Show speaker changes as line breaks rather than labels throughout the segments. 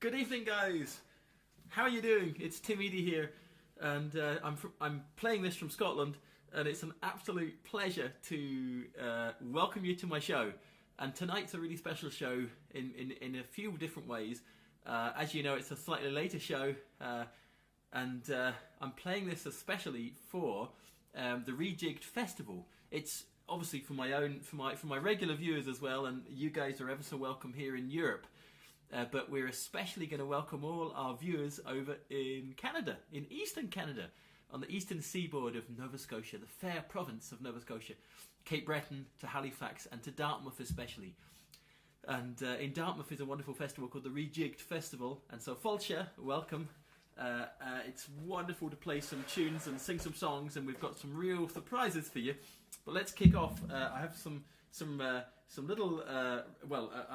Good evening, guys. How are you doing? It's Tim Eady here, and I'm playing this from Scotland, and it's an absolute pleasure to welcome you to my show. And tonight's a really special show in a few different ways. As you know, it's a slightly later show, and I'm playing this especially for the Rejigged Festival. It's obviously for my regular viewers as well, and you guys are ever so welcome here in Europe. But we're especially going to welcome all our viewers over in Canada, in eastern Canada, on the eastern seaboard of Nova Scotia, the fair province of Nova Scotia, Cape Breton to Halifax and to Dartmouth especially. And in Dartmouth is a wonderful festival called the Rejigged Festival. And so Fulcher, welcome. It's wonderful to play some tunes and sing some songs, and we've got some real surprises for you. But let's kick off. I have some little a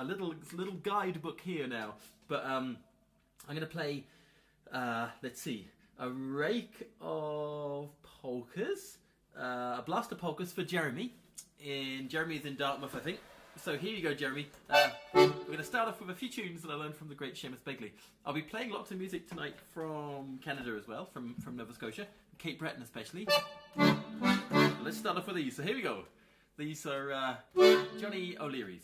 little guidebook here now, but I'm going to play let's see, a rake of polkas, a blast of polkas for Jeremy. Jeremy's in Dartmouth, I think. So here you go, Jeremy. We're going to start off with a few tunes that I learned from the great Seamus Begley. I'll be playing lots of music tonight from Canada as well, from Nova Scotia, Cape Breton especially. Let's start off with these. So here we go. These are Johnny O'Leary's.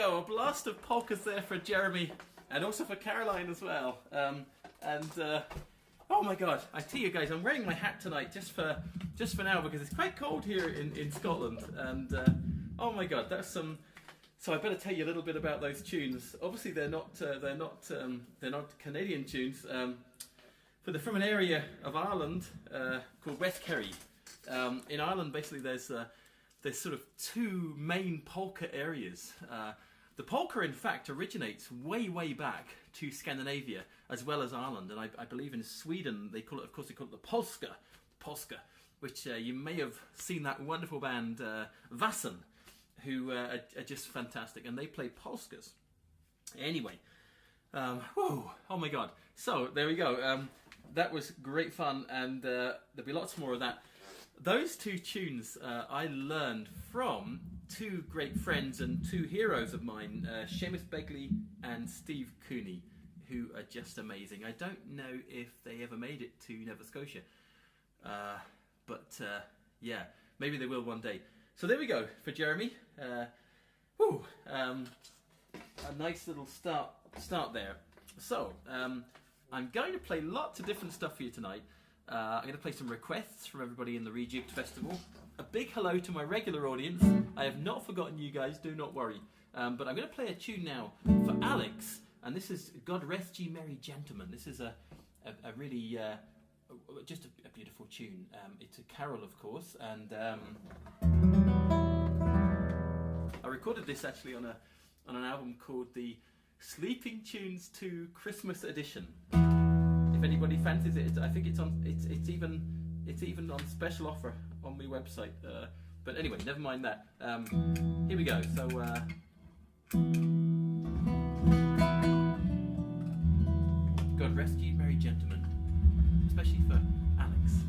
A blast of polkas there for Jeremy, and also for Caroline as well. Oh my God, I tell you guys, I'm wearing my hat tonight just for now because it's quite cold here in Scotland. And oh my God, that's some. So I better tell you a little bit about those tunes. Obviously, they're not Canadian tunes. But they're from an area of Ireland called West Kerry. In Ireland, basically, there's sort of two main polka areas. The polka, in fact, originates way back to Scandinavia as well as Ireland, and I believe in Sweden they call it the Polska, which you may have seen that wonderful band Vassen, who are just fantastic, and they play polskas. Anyway, oh my God! So there we go. that was great fun, and there'll be lots more of that. Those two tunes I learned from two great friends and two heroes of mine, Seamus Begley and Steve Cooney, who are just amazing. I don't know if they ever made it to Nova Scotia, but yeah, maybe they will one day. So there we go for Jeremy. A nice little start there. So I'm going to play lots of different stuff for you tonight. I'm going to play some requests from everybody in the Rejigged Festival. A big hello to my regular audience. I have not forgotten you guys, do not worry. But I'm going to play a tune now for Alex, and this is God Rest Ye Merry Gentlemen. This is a really, just a beautiful tune. It's a carol, of course, and I recorded this actually on an album called the Sleeping Tunes 2 Christmas Edition. If anybody fancies it, I think it's even on special offer on my website. But anyway, never mind that. Here we go. So God rest ye merry gentlemen, especially for Alex.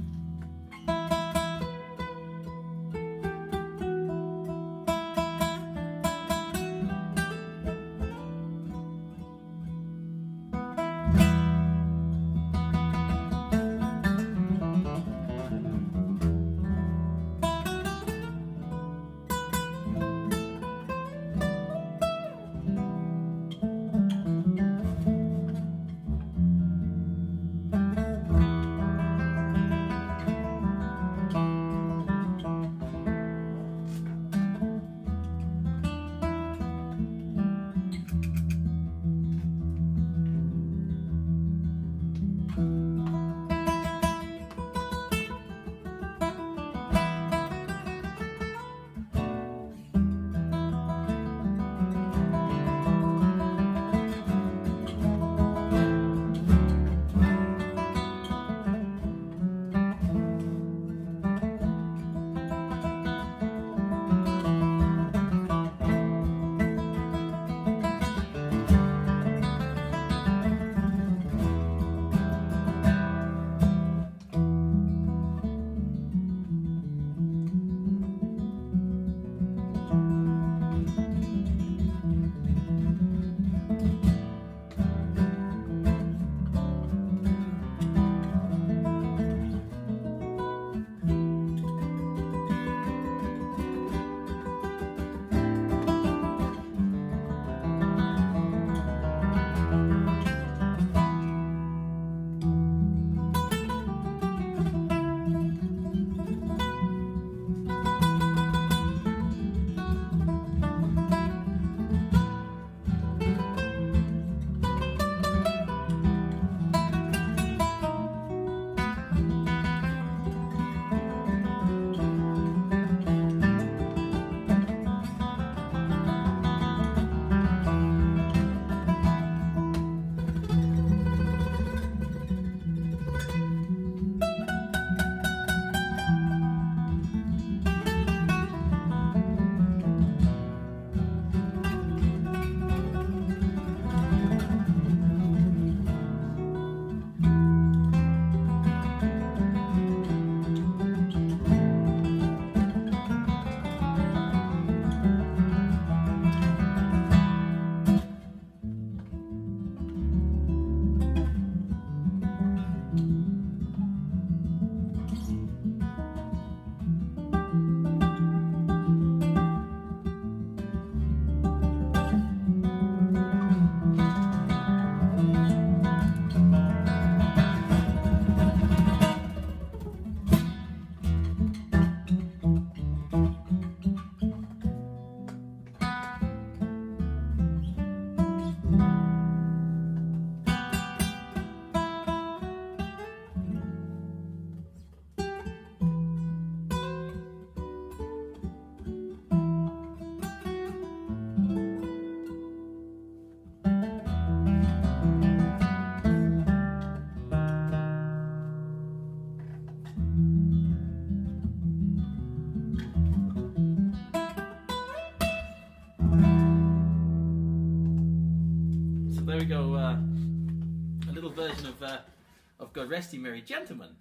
there we go. A little version of God Rest Ye Merry Gentlemen.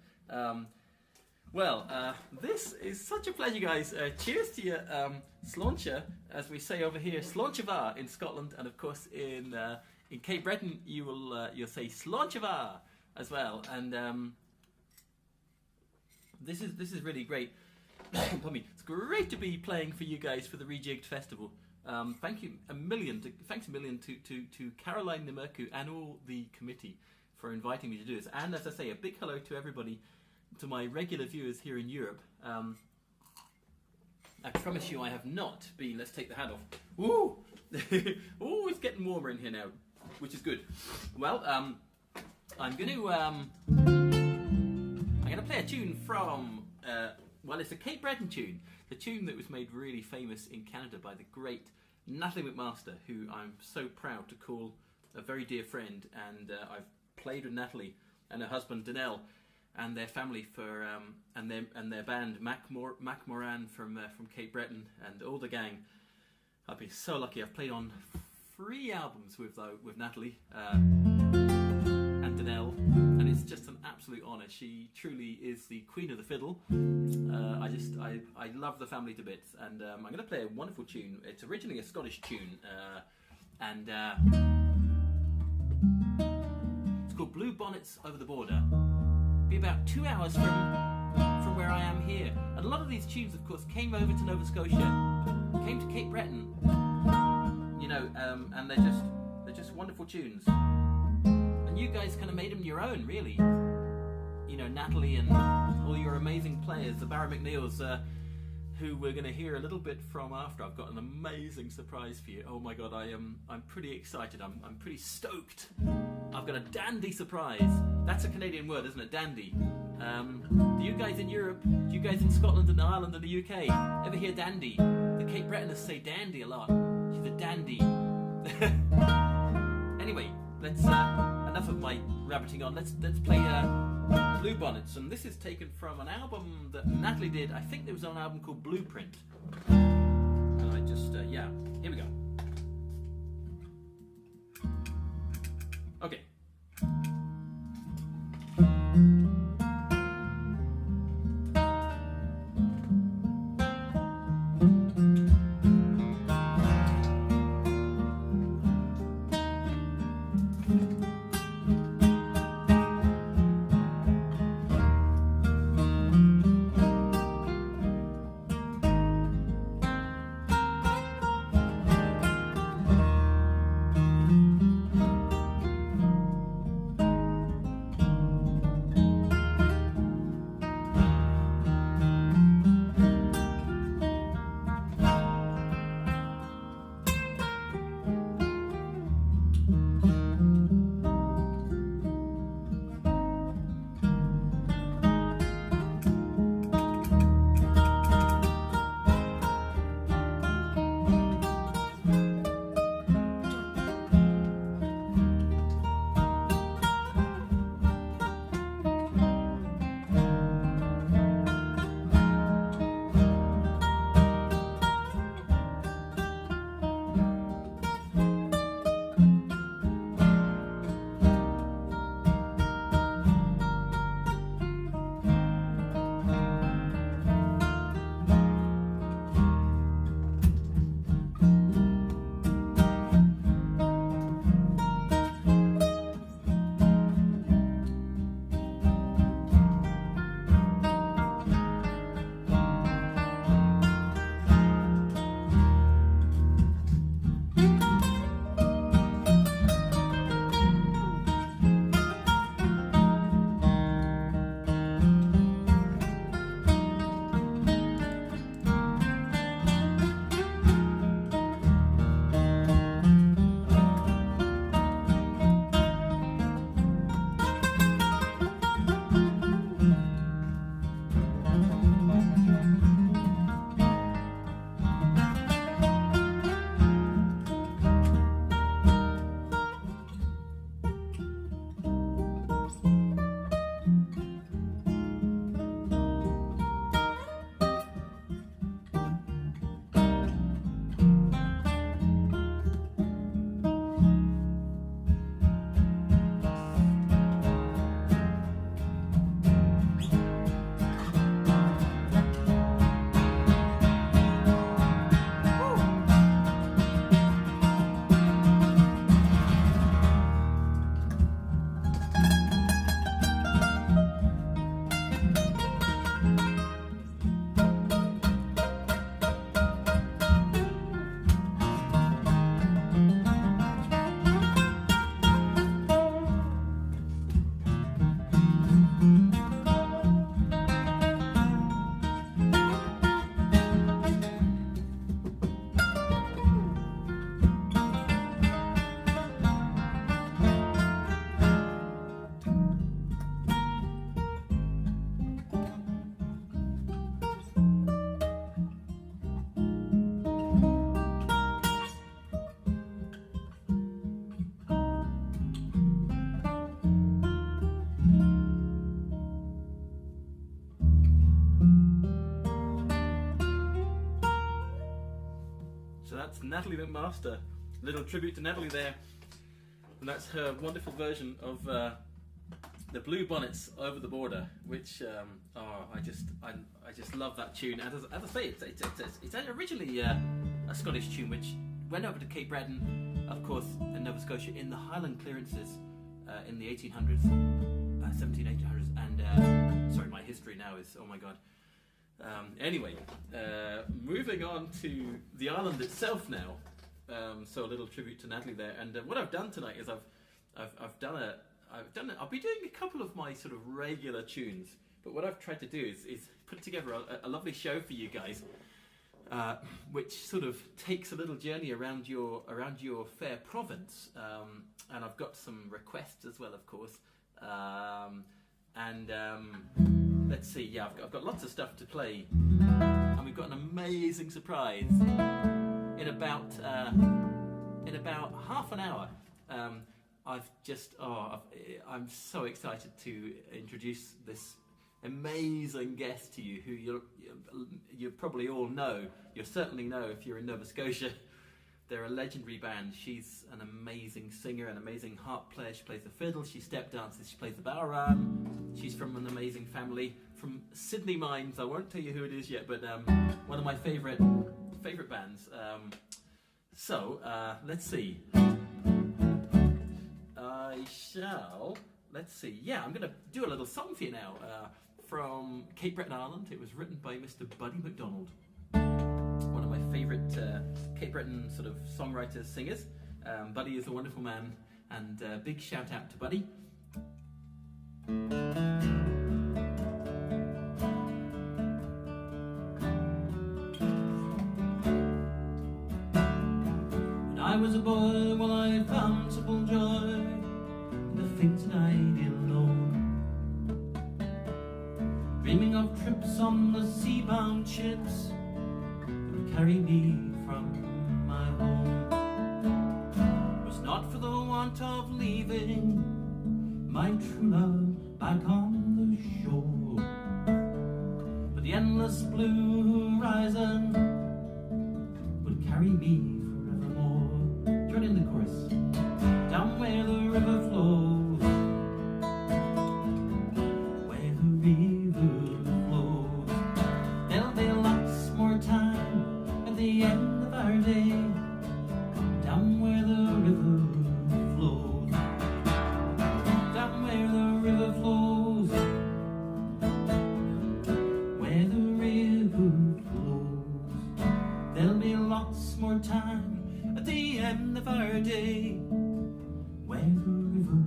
This is such a pleasure, guys. Cheers to you, Sláinte, as we say over here, Sláinte Bha in Scotland, and of course in Cape Breton you'll say Sláinte Bha as well. And this is really great. It's great to be playing for you guys for the Rejigged Festival. Thanks a million to Caroline Nemerku and all the committee for inviting me to do this. And as I say, a big hello to everybody, to my regular viewers here in Europe. I promise you I have not been... Let's take the hat off. Ooh! Oh, it's getting warmer in here now, which is good. Well, I'm going to play a tune from... it's a Cape Breton tune. The tune that was made really famous in Canada by the great Natalie McMaster, who I'm so proud to call a very dear friend. And I've played with Natalie and her husband Danelle and their family for and their band Mac Moran from Cape Breton and all the gang. I've been so lucky. I've played on 3 albums with Natalie and Danelle, and it's just an absolute honour. She truly is the queen of the fiddle. I love the family to bits, and I'm going to play a wonderful tune. It's originally a Scottish tune, and it's called Blue Bonnets Over the Border. Be about 2 hours from where I am here. And a lot of these tunes, of course, came over to Nova Scotia, came to Cape Breton, and they're just wonderful tunes. And you guys kind of made them your own, really. Natalie and all your amazing players, the Barra MacNeils, who we're going to hear a little bit from after. I've got an amazing surprise for you. Oh my God, I'm pretty excited. I'm pretty stoked. I've got a dandy surprise. That's a Canadian word, isn't it? Dandy. Do you guys in Europe, do you guys in Scotland and Ireland and the UK ever hear dandy? The Cape Bretoners say dandy a lot. She's a dandy. Anyway, let's enough of my rabbiting on. Let's play Blue Bonnets, and this is taken from an album that Natalie did. I think there was an album called Blueprint. And I just here we go. Okay. So that's Natalie McMaster. Little tribute to Natalie there, and that's her wonderful version of the Blue Bonnets Over the Border, which I just love that tune. And as I say, it's originally a Scottish tune which went over to Cape Breton, of course, in Nova Scotia in the Highland clearances in the 1800s, 1800s, and sorry, my history now is, oh my god. Anyway, moving on to the island itself now. So a little tribute to Natalie there, and what I've done tonight is I'll be doing a couple of my sort of regular tunes, but what I've tried to do is put together a lovely show for you guys, which sort of takes a little journey around your fair province, and I've got some requests as well, of course, let's see, yeah, I've got lots of stuff to play, and we've got an amazing surprise in about half an hour. I'm so excited to introduce this amazing guest to you, who you probably all know. You certainly know if you're in Nova Scotia. They're a legendary band. She's an amazing singer, an amazing harp player. She plays the fiddle, she step dances, she plays the Barra. She's from an amazing family from Sydney Mines. I won't tell you who it is yet, but one of my favourite bands. Let's see. Let's see. Yeah, I'm going to do a little song for you now from Cape Breton Island. It was written by Mr. Buddy MacDonald, one of my favourite Cape Breton sort of songwriters, singers. Buddy is a wonderful man, and big shout out to Buddy. When I was a boy, well, I found simple joy in the things that I did alone, dreaming of trips on the sea-bound ships that would carry me from my home. It was not for the want of leaving my true love back on the shore, but the endless blue horizon would carry me forevermore. Join in the chorus. Down where the river flows, where the river flows, there'll be lots more time at the end of our day. Down where the river flows, down where the river flows, where the river flows, there'll be lots more time at the end of our day. Where the river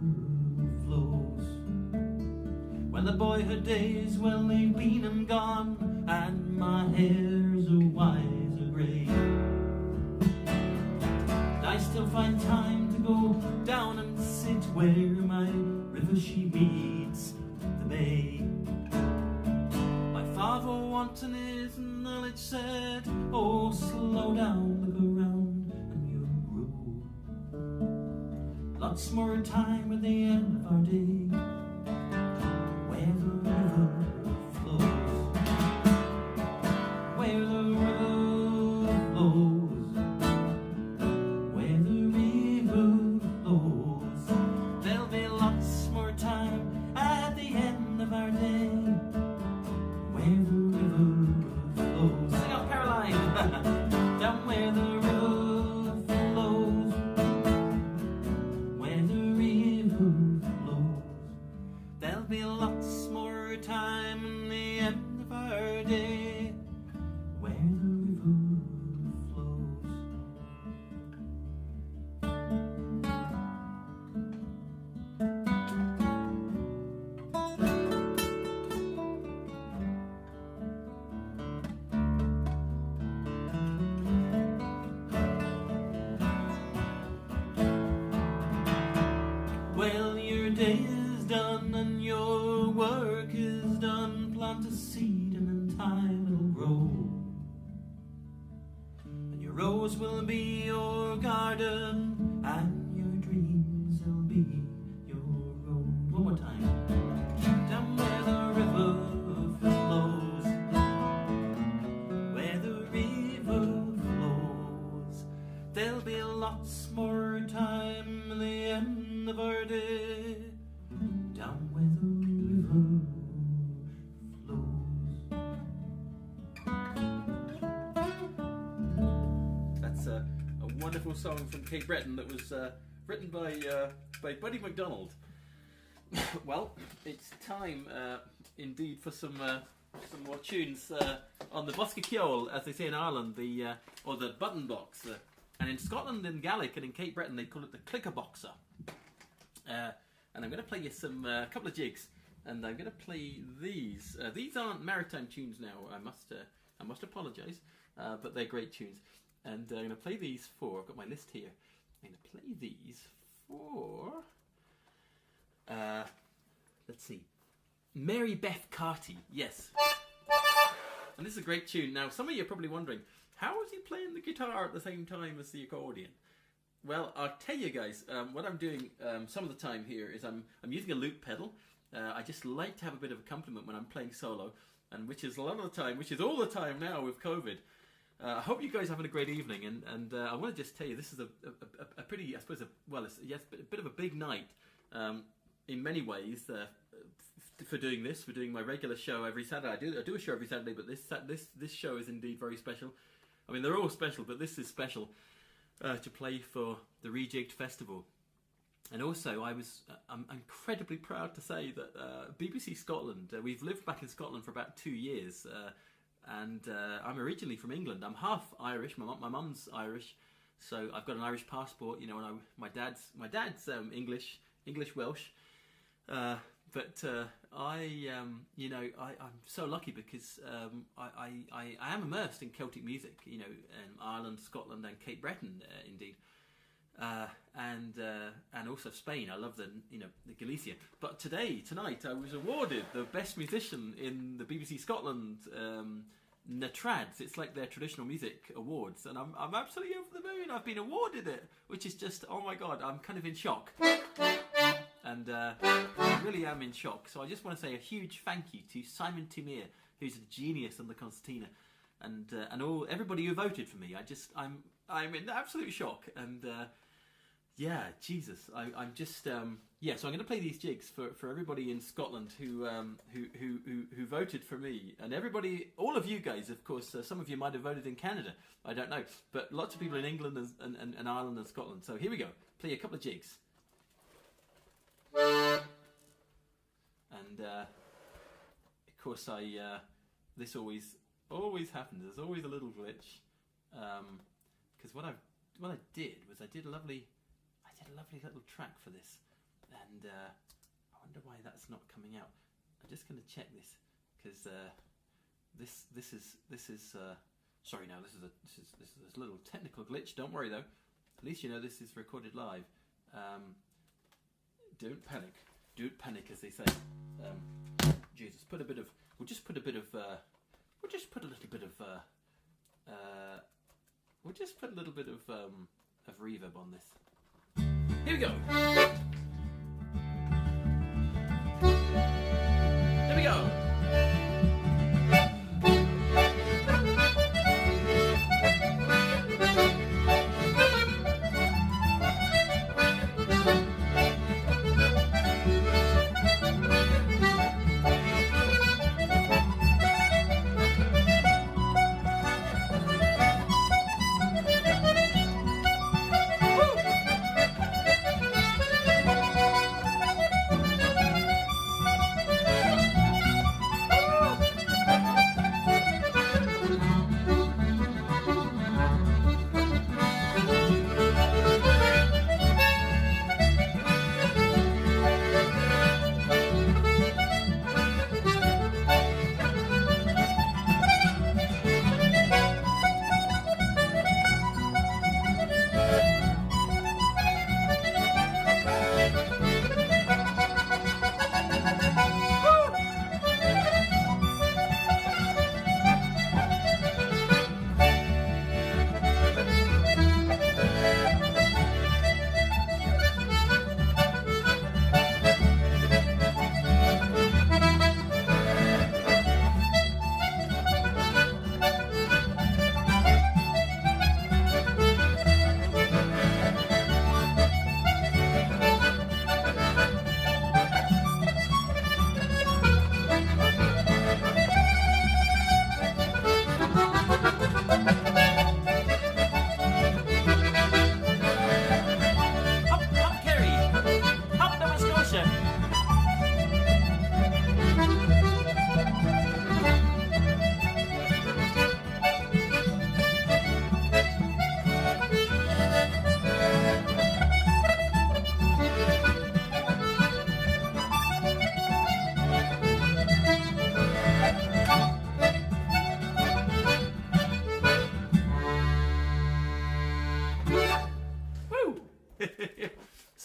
flows, when the boyhood days, well, they've been and gone, and my hair's a wiser grey, I still find time to go down and sit where my river she meets the bay. My father wanting his knowledge said, oh, slow down, look around, and you'll grow. Lots more time at the end of our day, where the river flows, where the river flows, where the river flows, there'll be lots more time at the end of our day, where the river flows. Sing out, Caroline! Down where the river flows, where the river flows, there'll be lots more time in the end of our day, where the river flows. Well, your day is done and your work is done. Plant a seed and in time it'll grow, and your rose will be your garden, and your dreams will be your road. One more time. Down where the river flows, where the river flows, lots more time in the end of our day, down where the river flows. That's a wonderful song from Cape Breton that was written by Buddy MacDonald. Well, it's time indeed for some more tunes on the Bosca Ceol, as they say in Ireland, or the button box, and in Scotland, in Gaelic, and in Cape Breton, they call it the clicker boxer. And I'm going to play you a couple of jigs, and I'm going to play these. These aren't maritime tunes now. I must apologise, but they're great tunes. And I'm going to play these for. I've got my list here. I'm going to play these for. Let's see. Mary Beth Carty, yes. And this is a great tune. Now, some of you are probably wondering, how is he playing the guitar at the same time as the accordion? Well, I'll tell you guys, what I'm doing some of the time here is I'm using a loop pedal. I just like to have a bit of accompaniment when I'm playing solo, and which is a lot of the time, which is all the time now with COVID. I hope you guys are having a great evening, and I want to just tell you, this is a pretty, I suppose, a bit of a big night in many ways. For doing this, for doing my regular show every Saturday. I do a show every Saturday, but this show is indeed very special. I mean, they're all special, but this is special to play for the Rejigged Festival. And also, I'm incredibly proud to say that BBC Scotland, we've lived back in Scotland for about 2 years, and I'm originally from England. I'm half Irish. My mum's Irish, so I've got an Irish passport. You know, and my dad's English Welsh. But I'm so lucky because I am immersed in Celtic music, you know, in Ireland, Scotland, and Cape Breton, indeed, and also Spain. I love the Galicia. But tonight, I was awarded the best musician in the BBC Scotland Natrads. It's like their traditional music awards, and I'm absolutely over the moon. I've been awarded it, which is just, oh my god, I'm kind of in shock. And I really am in shock. So I just want to say a huge thank you to Simon Tumir, who's a genius on the concertina, and everybody who voted for me. I'm in absolute shock. And yeah, Jesus, I'm just So I'm going to play these jigs for everybody in Scotland who voted for me, and everybody, all of you guys, of course. Some of you might have voted in Canada. I don't know, but lots of people in England and Ireland and Scotland. So here we go. Play a couple of jigs. And of course, this always happens. There's always a little glitch, because what I did was I did a lovely little track for this, and I wonder why that's not coming out. I'm just going to check this, because this is sorry. Now this is a little technical glitch. Don't worry though. At least you know this is recorded live. Don't panic. Don't panic, as they say. Jesus, we'll just put a little bit of reverb on this. Here we go. Here we go.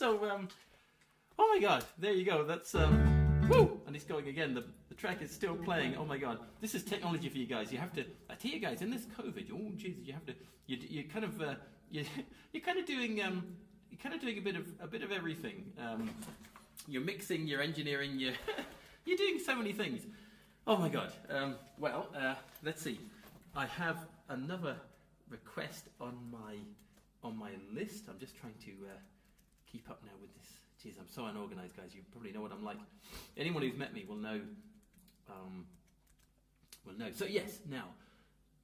So, oh my God, there you go. That's woo, and it's going again. The track is still playing. Oh my God, this is technology for you guys. You have to. I tell you guys, in this COVID, oh Jesus, you have to. You kind of you're kind of doing a bit of everything. You're mixing, you're engineering, you're doing so many things. Oh my God. Well, let's see. I have another request on my list. I'm just trying to keep up now with this. Jeez, I'm so unorganized, guys. You probably know what I'm like. Anyone who's met me will know. So yes, now.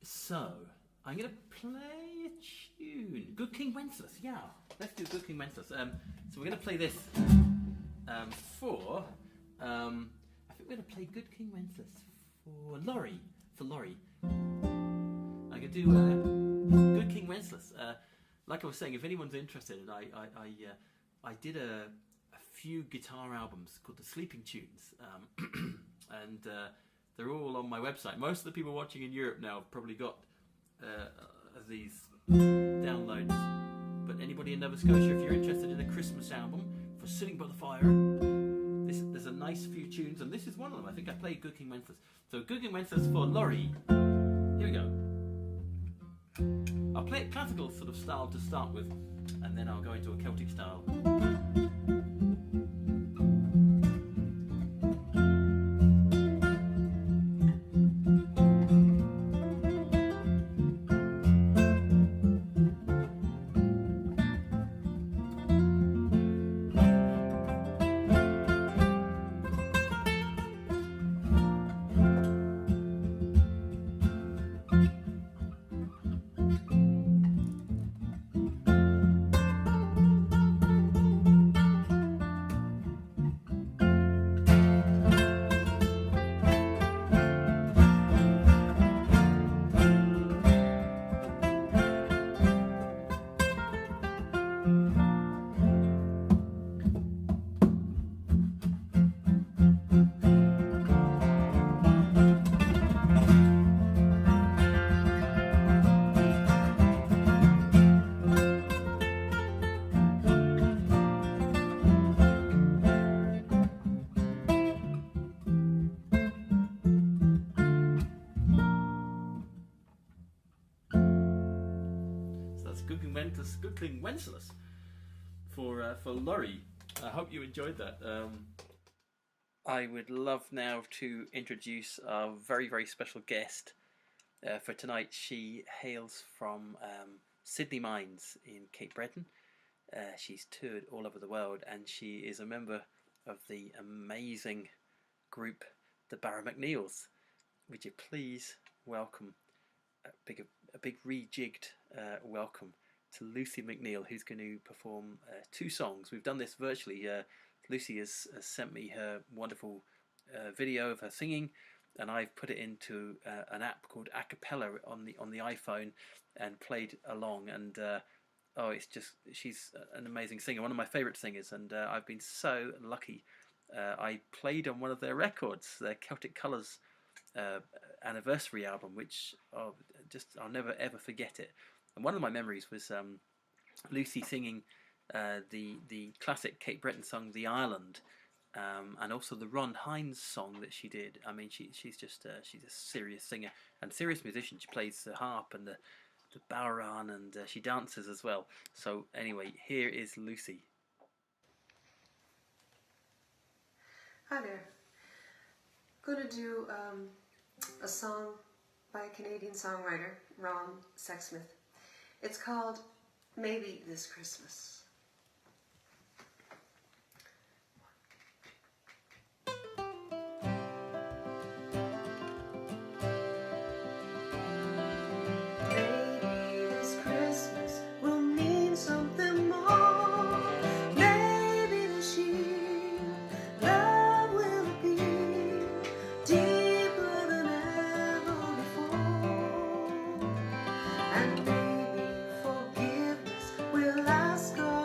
So I'm going to play a tune. Good King Wenceslas. Yeah, let's do Good King Wenceslas. So we're going to play this for. I think we're going to play Good King Wenceslas for Laurie. I'm going to do Good King Wenceslas. Like I was saying, if anyone's interested, I did a few guitar albums called the Sleeping Tunes, and they're all on my website. Most of the people watching in Europe now have probably got these downloads. But anybody in Nova Scotia, if you're interested in a Christmas album for sitting by the fire, there's a nice few tunes, and this is one of them. I think I played Good King Wenceslas. So Good King Wenceslas for Laurie. Here we go. I'll play it classical sort of style to start with, and then I'll go into a Celtic style. Good King Wenceslas for Laurie. I hope you enjoyed that. I would love now to introduce our very, very special guest for tonight. She hails from Sydney Mines in Cape Breton. She's toured all over the world, and she is a member of the amazing group, the Barra MacNeils. Would you please welcome a big rejigged welcome to Lucy MacNeil, who's going to perform 2 songs. We've done this virtually. Lucy has sent me her wonderful video of her singing, and I've put it into an app called Acapella on the iPhone and played along. And she's an amazing singer, one of my favourite singers, and I've been so lucky. I played on one of their records, their Celtic Colours anniversary album, which I'll never ever forget it. And one of my memories was Lucy singing the classic Cape Breton song "The Island," and also the Ron Hines song that she did. I mean, she's a serious singer and serious musician. She plays the harp and the bowran, and she dances as well. So anyway, here is Lucy.
Hi there. I'm going to do a song by a Canadian songwriter, Ron Sexsmith. It's called Maybe This Christmas. Maybe this Christmas will mean something more. Maybe the sheer love will be deeper than ever before. And maybe forgiveness will ask us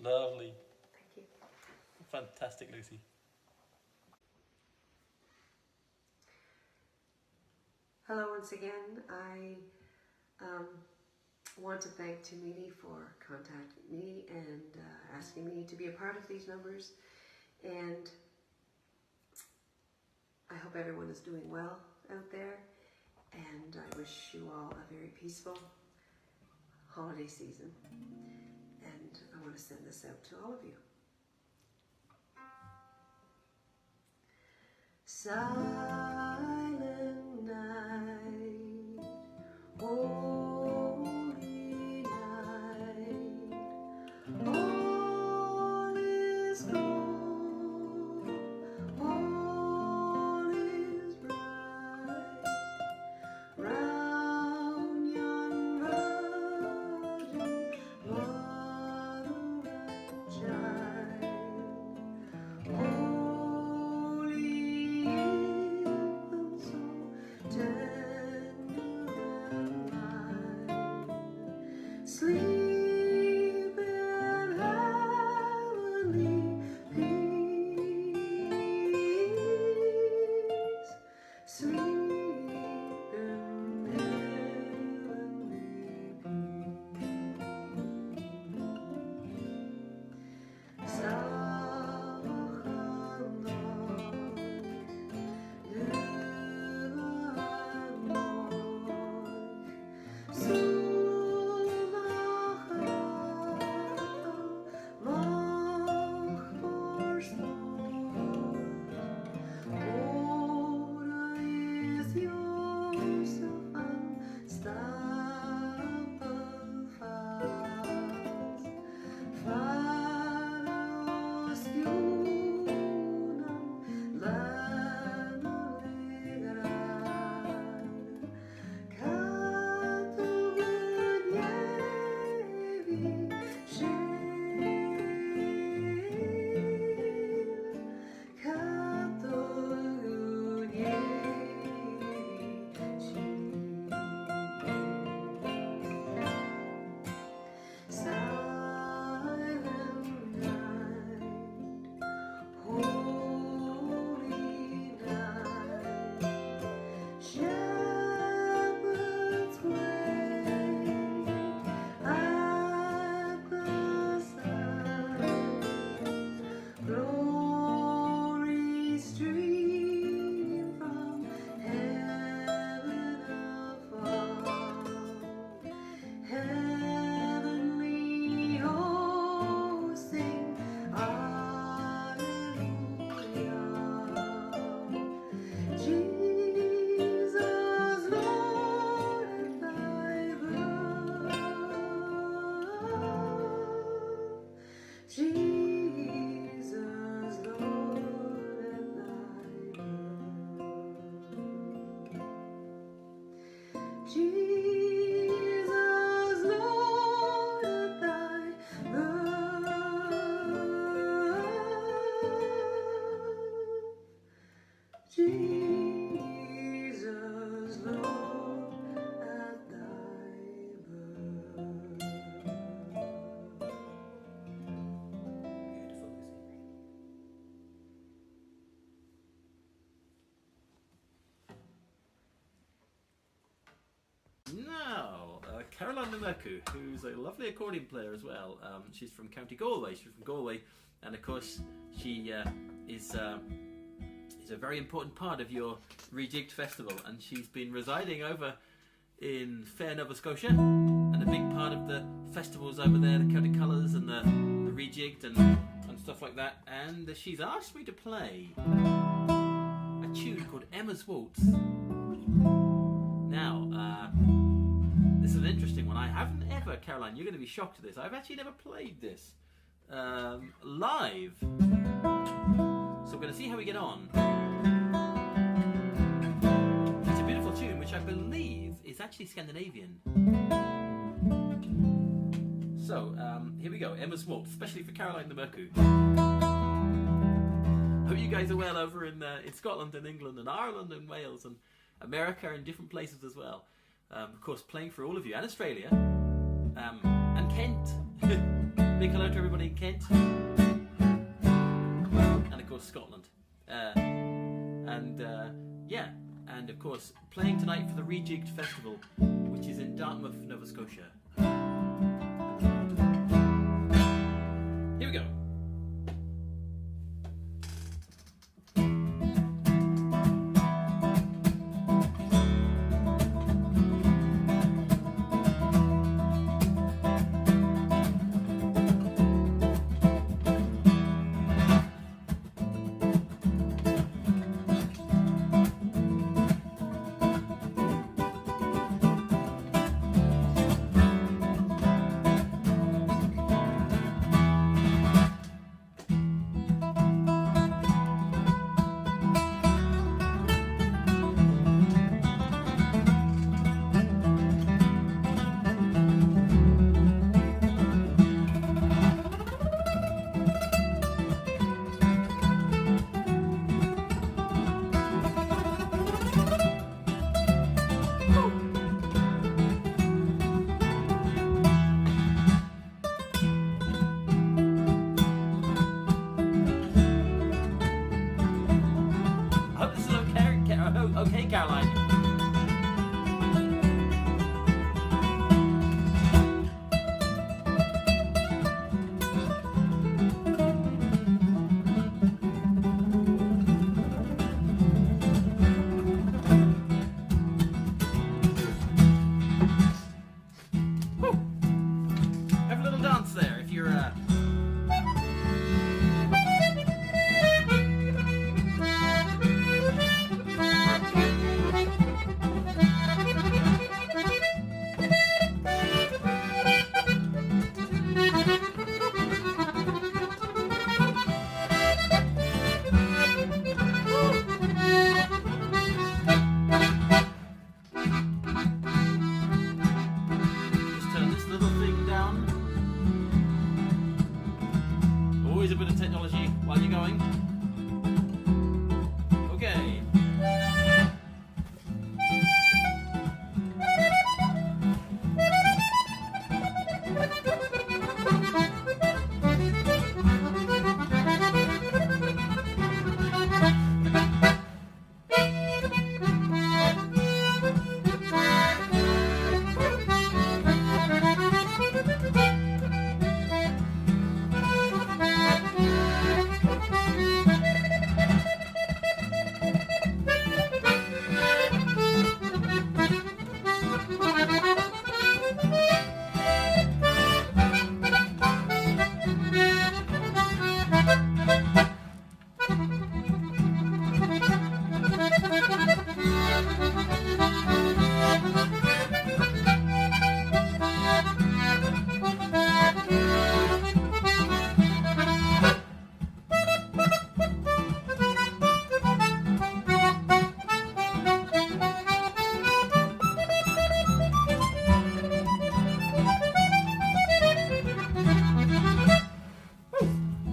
Lovely.
Thank you.
Fantastic, Lucy.
Hello once again. I want to thank Timidi for contacting me and asking me to be a part of these numbers. And I hope everyone is doing well out there. And I wish you all a very peaceful holiday season. And I want to send this out to all of you. Silent night, holy night, all is gold, all is bright, round yon virgin mother and child. Holy infant, so tender and mild, sleep in heavenly peace, sleep in heavenly peace.
Now, Caroline Nameku, who's a lovely accordion player as well. She's from County Galway. She's from Galway, and of course, she is a very important part of your Rejigged Festival. And she's been residing over in Fair, Nova Scotia, and a big part of the festivals over there, the Celtic Colours and the Rejigged and stuff like that. And she's asked me to play a tune called Emma's Waltz. Now, this is an interesting one. I haven't ever, Caroline, you're going to be shocked at this, I've actually never played this live. So we're going to see how we get on. It's a beautiful tune, which I believe is actually Scandinavian. So, here we go, Emma's Waltz, especially for Caroline Nameku. Hope you guys are well over in Scotland and England and Ireland and Wales and America and different places as well. Of course, playing for all of you, and Australia, and Kent. Big hello to everybody in Kent. And of course Scotland. Yeah, and of course playing tonight for the Rejigged Festival, which is in Dartmouth, Nova Scotia. Here we go. Okay, Caroline. Woo. Have a little dance there if you're a bit of technology while you're going. Okay.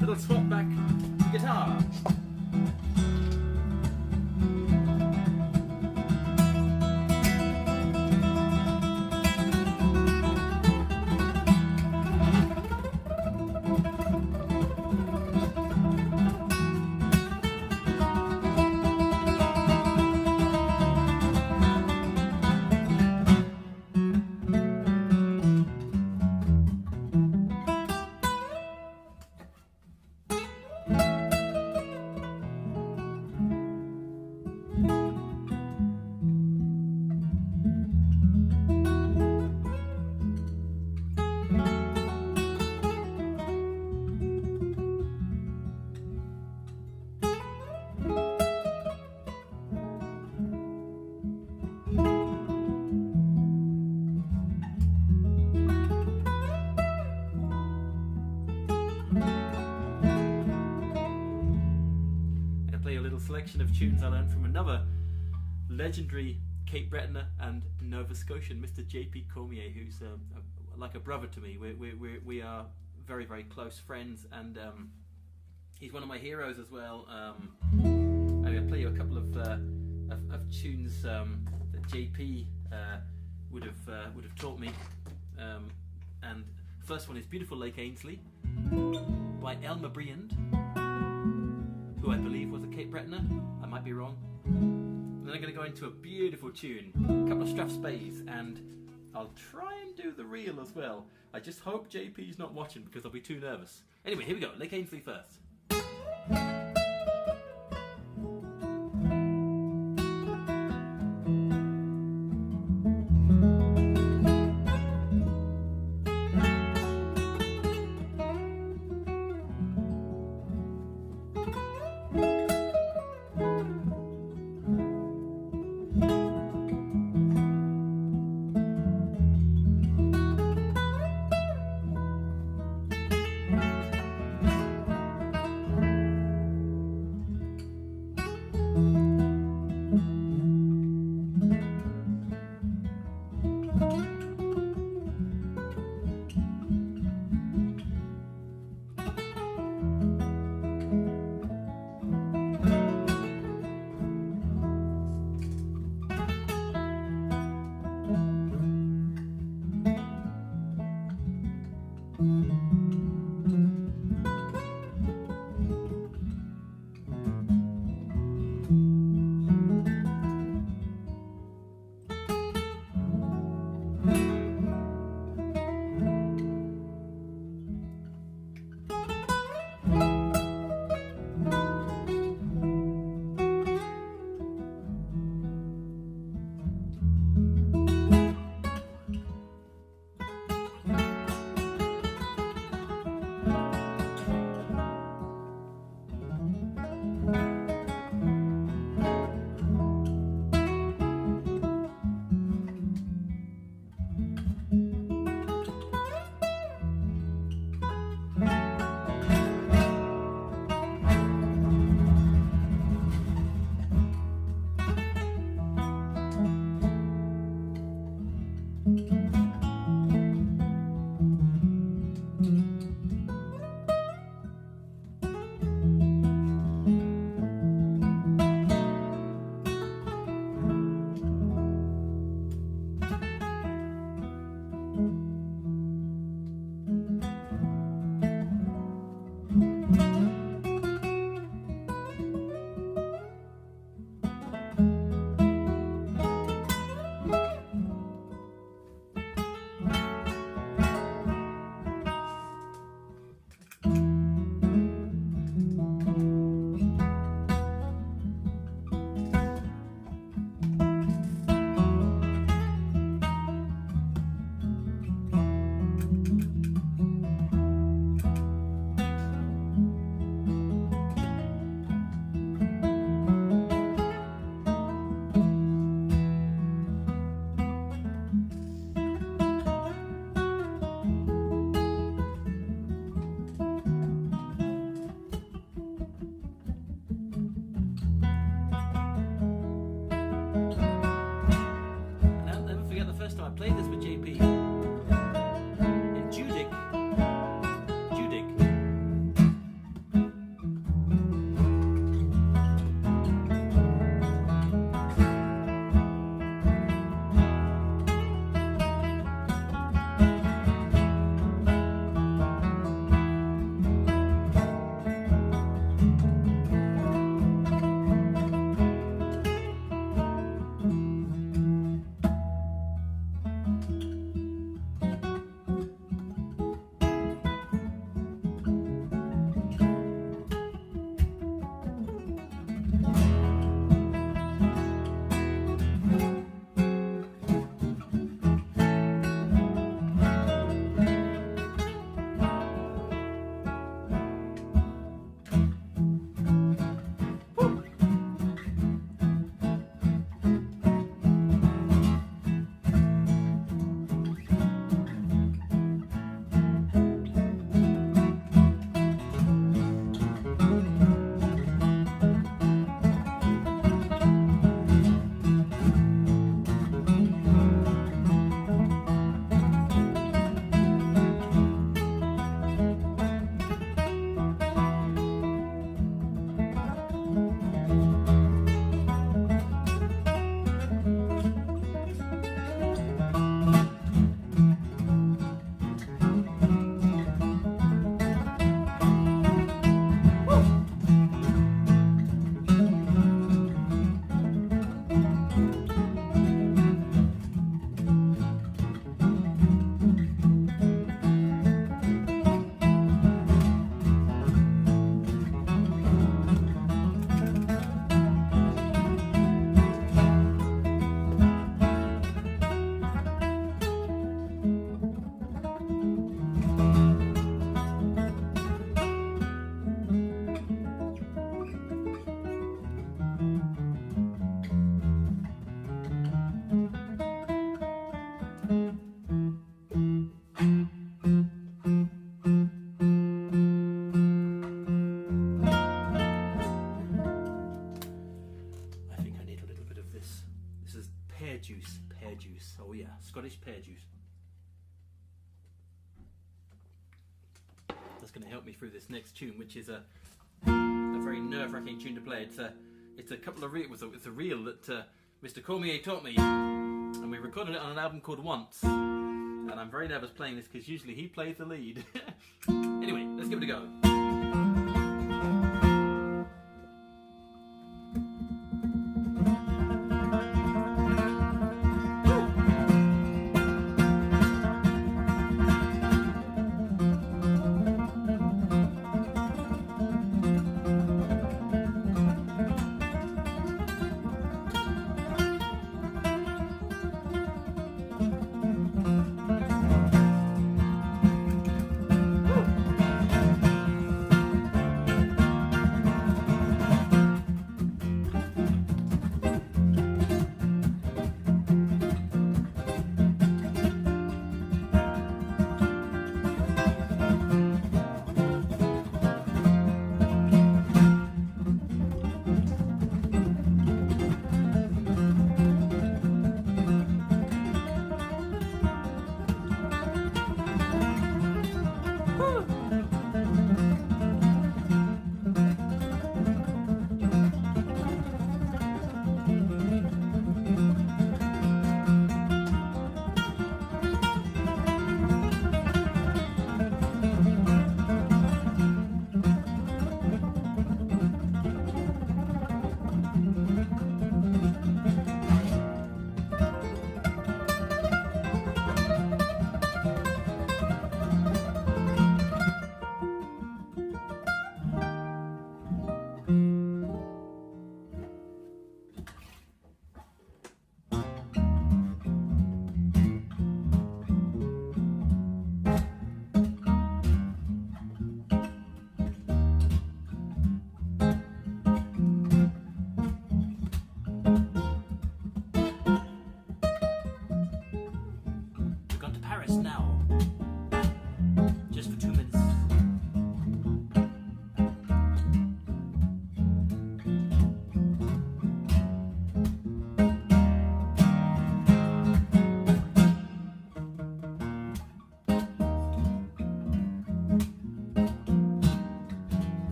Little swap back guitar. Selection of tunes I learned from another legendary Cape Bretoner and Nova Scotian, Mr. J.P. Cormier, who's like a brother to me. We are very, very close friends, and he's one of my heroes as well. I'm going to play you a couple of tunes that J.P. would have taught me, and First one is Beautiful Lake Ainslie by Elmer Briand, who I believe was a Cape Bretoner. I might be wrong. And then I'm going to go into a beautiful tune, a couple of Strathspeys, and I'll try and do the reel as well. I just hope JP's not watching because I'll be too nervous. Anyway, here we go. Lake Ainslie first. Scottish pear juice. That's going to help me through this next tune, which is a very nerve-wracking tune to play. It's a couple of it's a reel that Mr. Cormier taught me, and we recorded it on an album called Once. And I'm very nervous playing this because usually he plays the lead. Anyway, let's give it a go. Now, just for 2 minutes.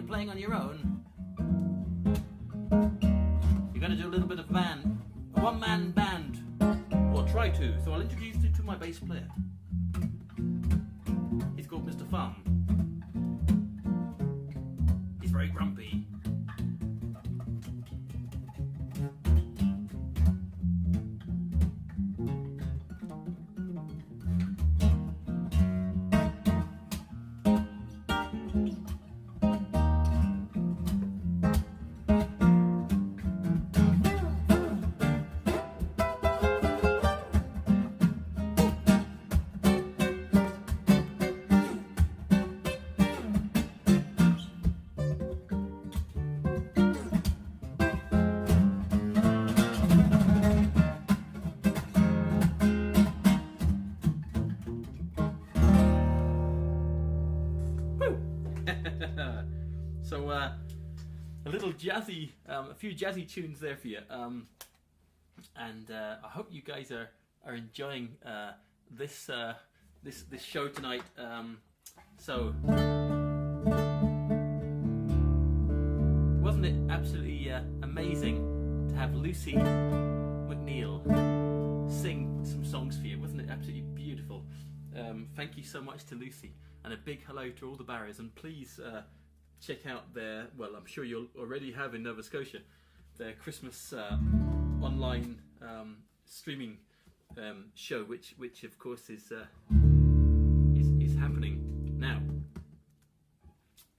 Playing on your own, you're going to do a little bit of a one-man band, or try to. So I'll introduce you to my bass player. He's called Mr. Fun. He's very grumpy. So a little jazzy, a few jazzy tunes there for you, and I hope you guys are enjoying this show tonight. So wasn't it absolutely amazing to have Lucy MacNeil sing some songs for you? Wasn't it absolutely beautiful? Thank you so much to Lucy, and a big hello to all the Barras, and please check out their, well, I'm sure you'll already have in Nova Scotia, their Christmas online streaming show, which of course is happening now.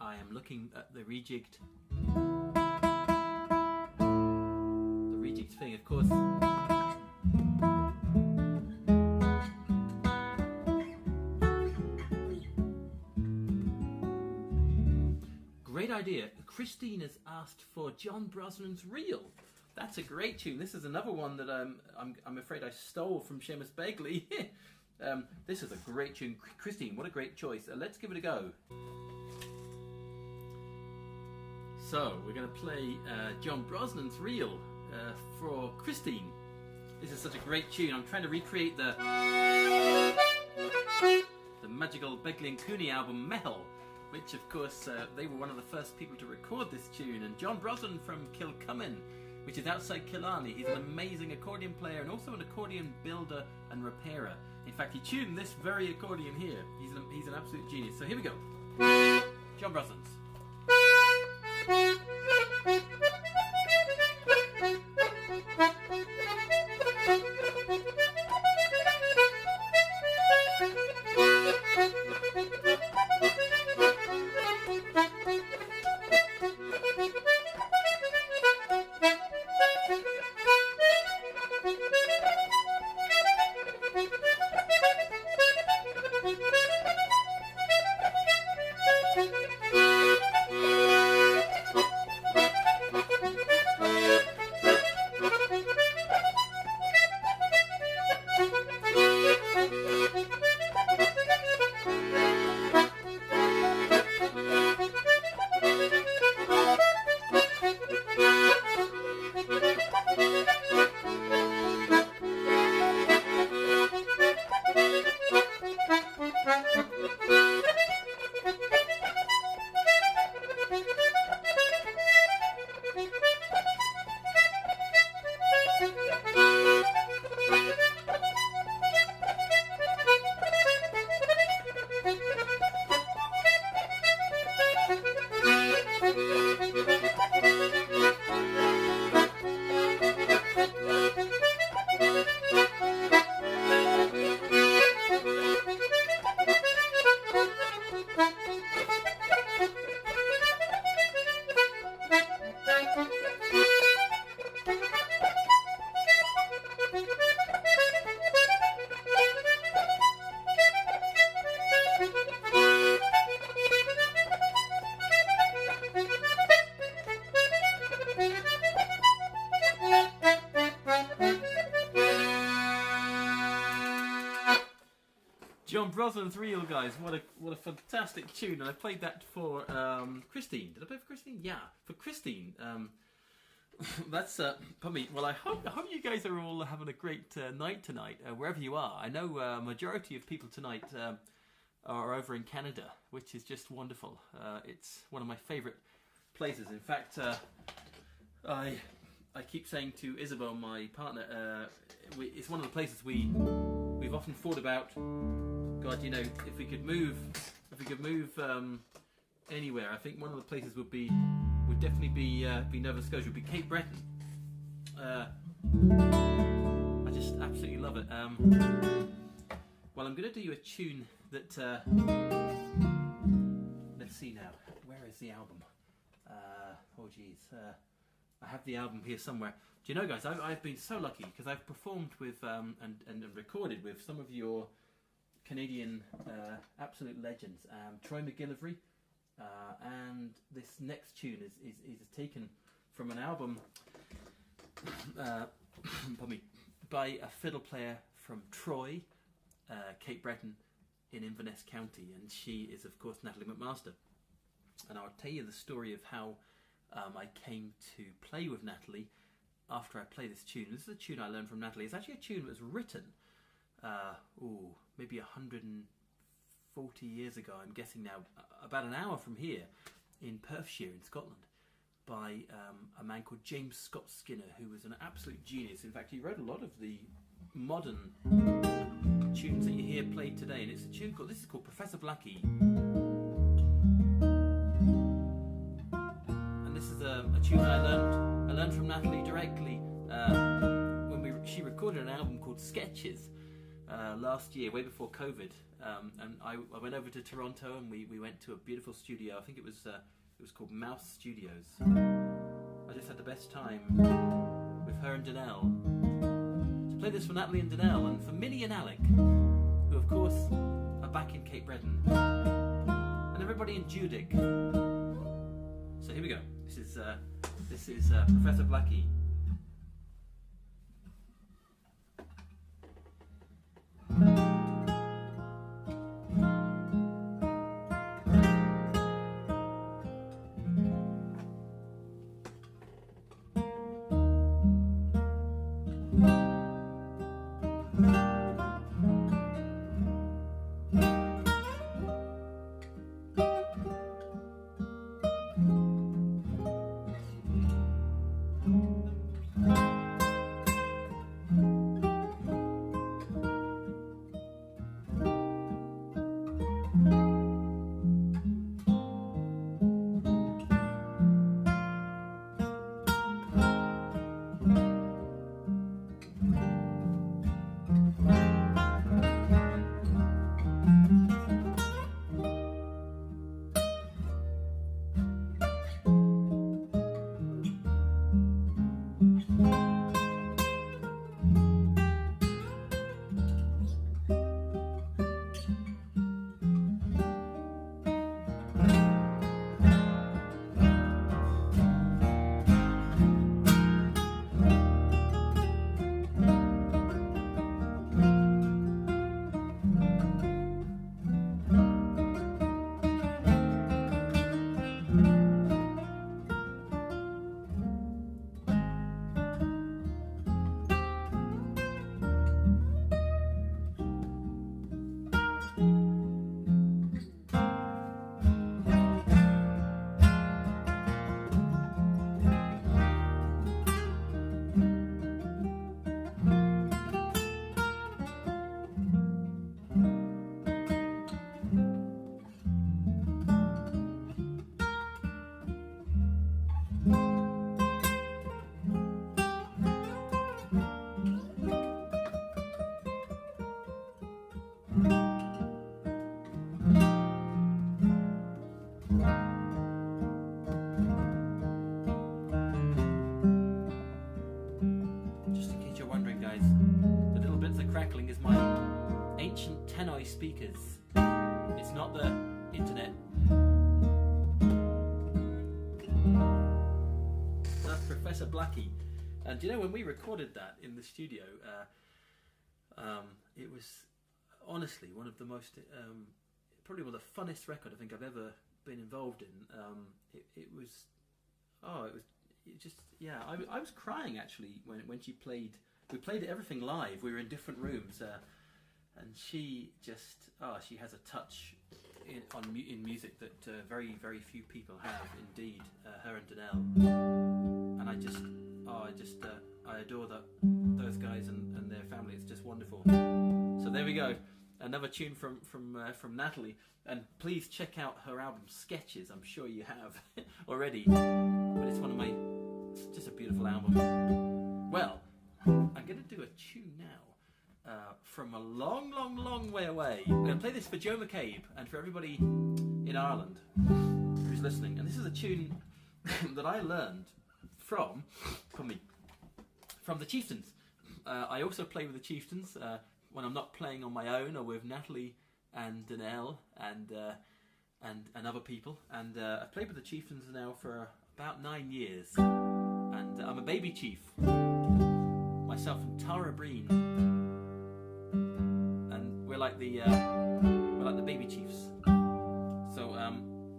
I am looking at the rejigged thing, of course. great idea. Christine has asked for John Brosnan's Reel. That's a great tune. This is another one that I'm afraid I stole from Seamus Begley. This is a great tune. Christine, what a great choice. Let's give it a go. So, we're going to play John Brosnan's Reel for Christine. This is such a great tune. I'm trying to recreate the magical Begley and Cooney album, Mehel, which of course they were one of the first people to record this tune. And John Brosnan from Kilcummin, which is outside Killarney. He's an amazing accordion player and also an accordion builder and repairer. In fact, he tuned this very accordion here. He's an absolute genius. So here we go. John Brosnan's. John Brosnan's Reel, guys. What a fantastic tune. And I played that for Christine. Did I play for Christine? Yeah, for Christine. That's pardon me. Well, I hope you guys are all having a great night tonight, wherever you are. I know a majority of people tonight are over in Canada, which is just wonderful. It's one of my favourite places. In fact, I keep saying to Isabel, my partner, it's one of the places we've often thought about. God, you know, if we could move anywhere, I think one of the places would definitely be Nova Scotia, would be Cape Breton. I just absolutely love it. Well, I'm going to do you a tune that. Let's see now. Where is the album? Oh, geez. I have the album here somewhere. Do you know, guys? I've been so lucky because I've performed with and recorded with some of your Canadian absolute legends, Troy McGillivray, and this next tune is taken from an album pardon me, by a fiddle player from Troy, Cape Breton in Inverness County, and she is of course Natalie McMaster. And I'll tell you the story of how I came to play with Natalie after I play this tune. This is a tune I learned from Natalie. It's actually a tune that was written maybe 140 years ago, I'm guessing now, about an hour from here in Perthshire in Scotland, by a man called James Scott Skinner, who was an absolute genius. In fact, he wrote a lot of the modern tunes that you hear played today, and it's a tune called, this is called Professor Blackie. And this is a tune I learned from Natalie directly when she recorded an album called Sketches last year, way before COVID, and I went over to Toronto and we went to a beautiful studio. I think it was called Mouse Studios. I just had the best time with her and Danelle to play this for Natalie and Danelle, and for Minnie and Alec, who of course are back in Cape Breton, and everybody in Judic. So here we go. This is Professor Blackie. Speakers. It's not the internet. That's Professor Blackie. And you know, when we recorded that in the studio, it was honestly one of the most, probably one of the funnest record I think I've ever been involved in. It was just, yeah, I was crying actually when she played. We played everything live. We were in different rooms. And she just, she has a touch in music that very, very few people have, indeed, her and Danelle. And I adore those guys and their family. It's just wonderful. So there we go, another tune from Natalie. And please check out her album Sketches. I'm sure you have already, but it's just a beautiful album. Well, I'm going to do a tune now. From a long, long, long way away. I'm going to play this for Joe McCabe and for everybody in Ireland who's listening. And this is a tune that I learned from the Chieftains. I also play with the Chieftains when I'm not playing on my own or with Natalie and Danelle and other people. And I've played with the Chieftains now for about 9 years. And I'm a baby chief. Myself and Tara Breen. We're like the baby chiefs. So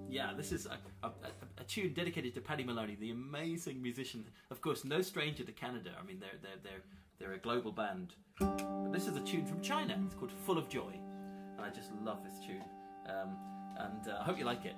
yeah, this is a tune dedicated to Paddy Maloney, the amazing musician. Of course, no stranger to Canada. I mean, they're a global band. But this is a tune from China. It's called "Full of Joy," and I just love this tune. And I hope you like it.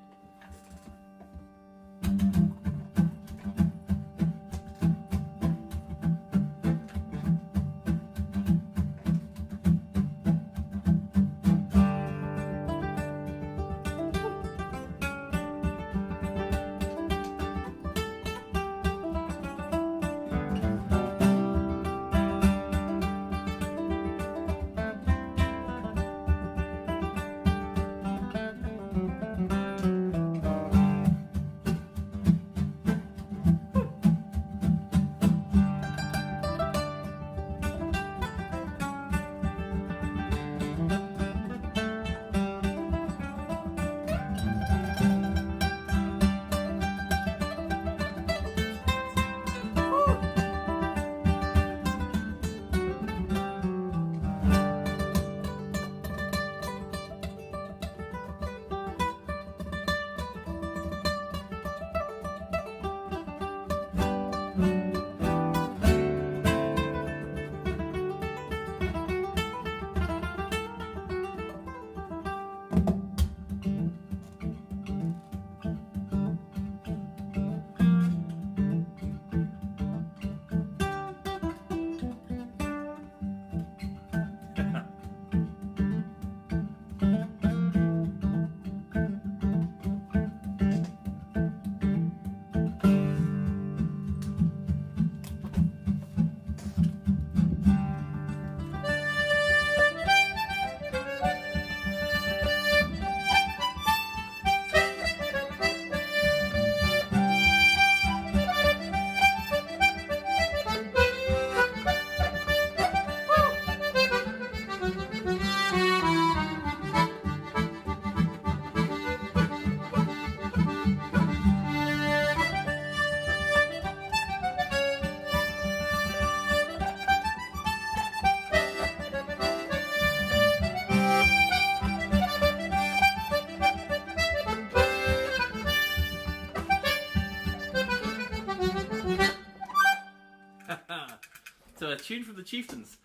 tune from the Chieftains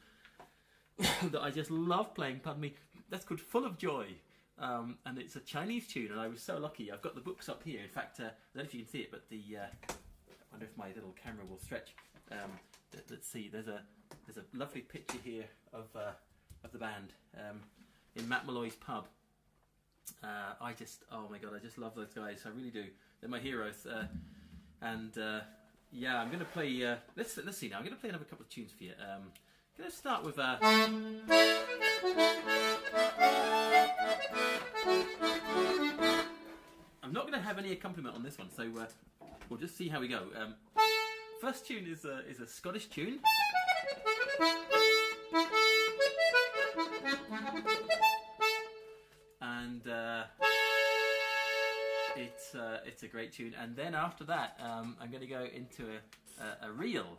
that I just love playing. Pardon me. That's called "Full of Joy," and it's a Chinese tune. And I was so lucky. I've got the books up here. In fact, I don't know if you can see it, but I wonder if my little camera will stretch. Let's see. There's a lovely picture here of the band in MacNeil's pub. Oh my god, I just love those guys. I really do. They're my heroes. Yeah, I'm going to play. Let's see now. I'm going to play another couple of tunes for you. I'm going to start with. I'm not going to have any accompaniment on this one, so we'll just see how we go. First tune is a Scottish tune. And it's a great tune. And then after that, I'm going to go into a reel.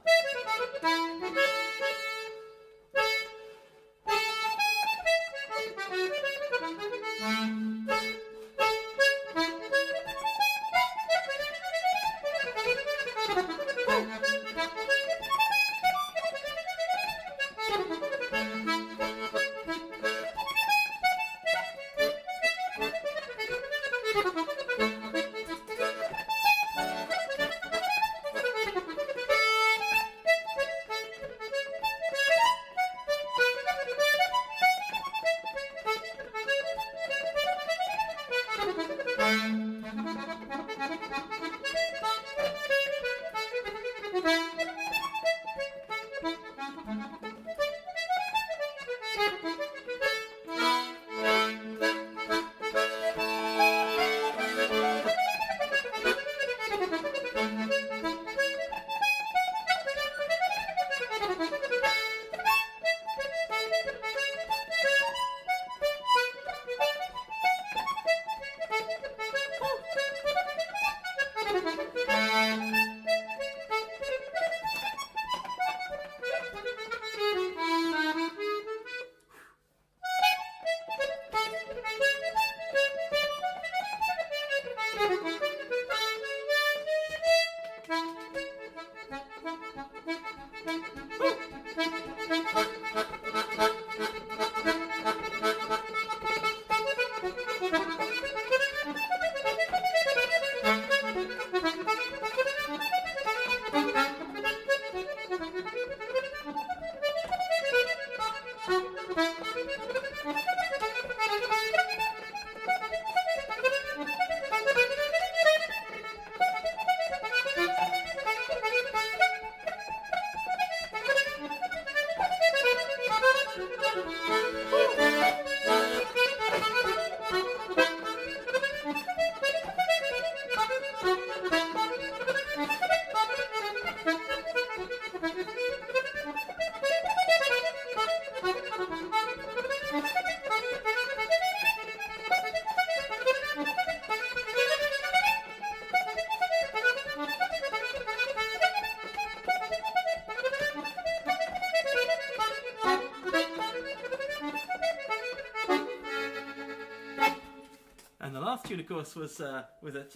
And the last tune, of course, was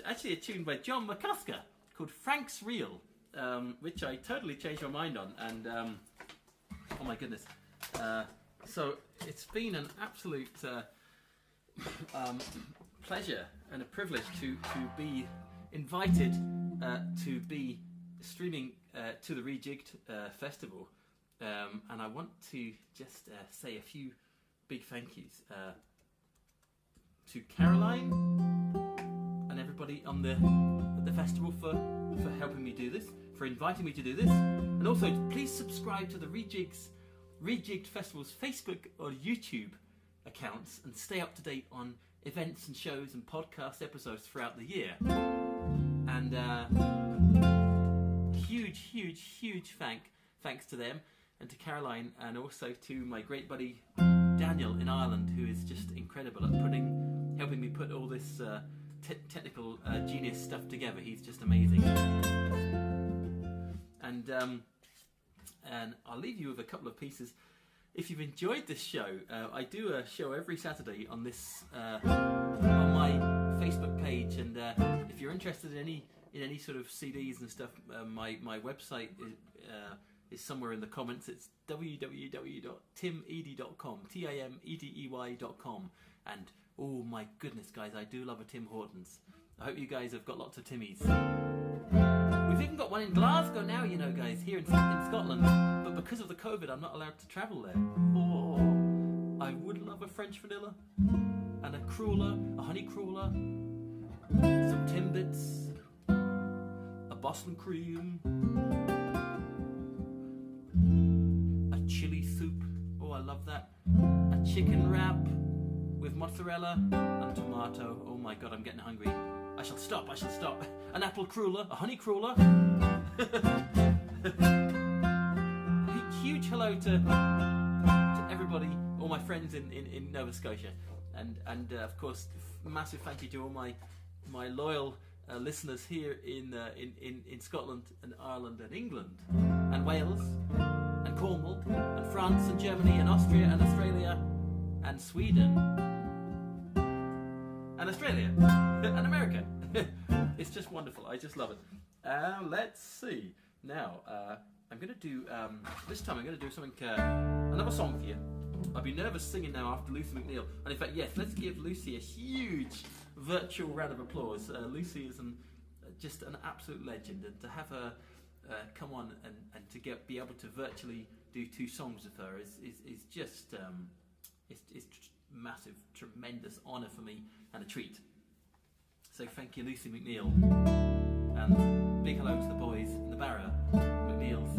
actually a tune by John McCusker called Frank's Reel, which I totally changed my mind on. And oh my goodness! So it's been an absolute pleasure and a privilege to be invited to be streaming to the Rejigged Festival, and I want to just say a few big thank yous to Caroline and everybody on the festival for helping me do this, for inviting me to do this, and also please subscribe to the Rejigged Festival's Facebook or YouTube accounts and stay up to date on events and shows and podcast episodes throughout the year. And huge thanks to them and to Caroline, and also to my great buddy Daniel in Ireland, who is just incredible at helping me put all this technical genius stuff together. He's just amazing. And I'll leave you with a couple of pieces. If you've enjoyed this show, I do a show every Saturday on this on my Facebook page, and if you're interested in any sort of CDs and stuff, my website is somewhere in the comments. It's www.timedy.com, timedey.com. And oh my goodness, guys, I do love a Tim Hortons. I hope you guys have got lots of Timmys. We've even got one in Glasgow now, you know, guys, here in Scotland. But because of the COVID, I'm not allowed to travel there. Oh, I would love a French vanilla and a cruller, a honey cruller, some Timbits, a Boston cream, a chili soup. Oh, I love that. A chicken wrap with mozzarella and tomato. Oh my God, I'm getting hungry. I shall stop. An apple cruller, a honey cruller. Huge hello to everybody, all my friends in Nova Scotia, and of course, massive thank you to all my loyal listeners here in Scotland and Ireland and England and Wales and Cornwall and France and Germany and Austria and Australia and Sweden and Australia and America. It's just wonderful. I just love it. Let's see. Now, I'm going to do, this time I'm going to do something, another song with you. I'll be nervous singing now after Lucy MacNeil. And in fact, yes, let's give Lucy a huge virtual round of applause. Lucy is just an absolute legend. And to have her come on and to be able to virtually do 2 songs with her is just, it's massive, tremendous honour for me and a treat. So thank you, Lucy MacNeil, and big hello to the boys in the Barra MacNeils.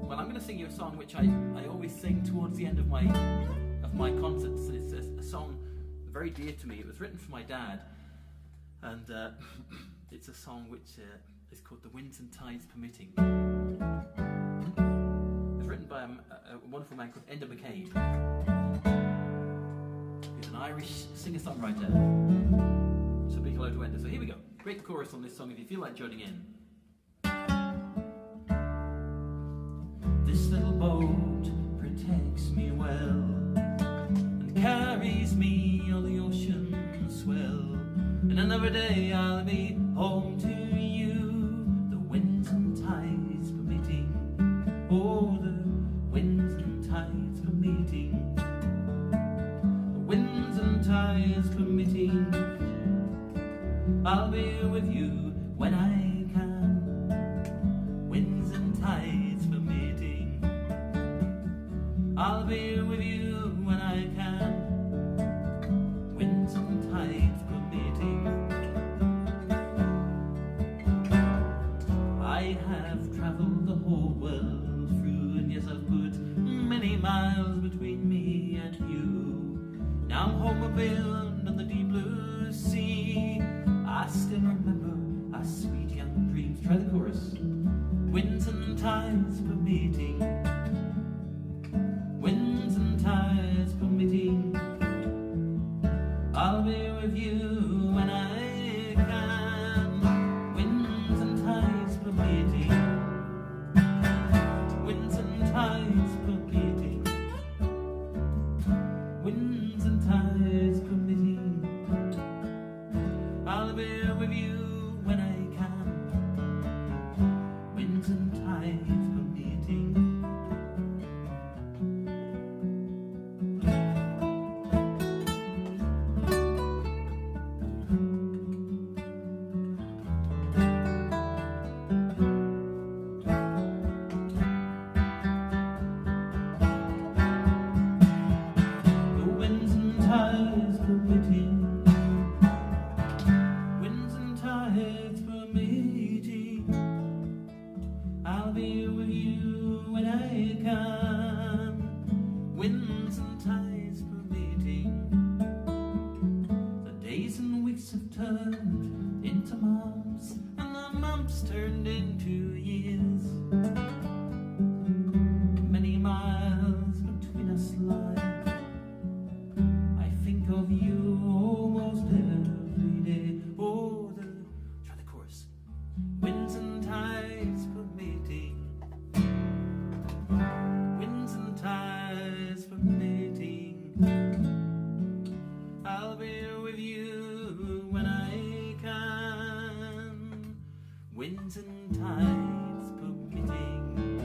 Well, I'm going to sing you a song which I always sing towards the end of my concerts. It's a song very dear to me. It was written for my dad, and it's a song which is called "The Winds and Tides Permitting." It was written by a wonderful man called Enda McCabe. He's an Irish singer-songwriter. So big hello to Enda. So here we go. Great chorus on this song if you feel like joining in. This little boat protects me well and carries me on the ocean swell. And another day I'll be home to you, the winds and tides permitting. Oh, the winds and tides permitting. The winds and tides permitting. I'll be with you when I can, winds and tides permitting. I'll be with you when I can, winds and tides permitting. I have travelled the whole world through, and yes, I've put many miles between me and you. Now I'm home aboard on the deep blue sea. I still remember our sweet young dreams. Try the chorus. Winds and tides permitting. Winds and tides permitting. I'll be with you when I can. Winds and tides permitting. Winds and tides permitting. Winds and tides permitting. I'll be with you when I can, winds and tides permitting. The winds and tides permitting. I'll be with you when I can, winds and tides permitting. The days and weeks have turned into months, and the months turned into years. Many miles between us lie. I think of you almost every day. Oh, try the chorus. Winds and tides permitting. Winds and tides permitting. I'll be with you when I can. Winds and tides permitting.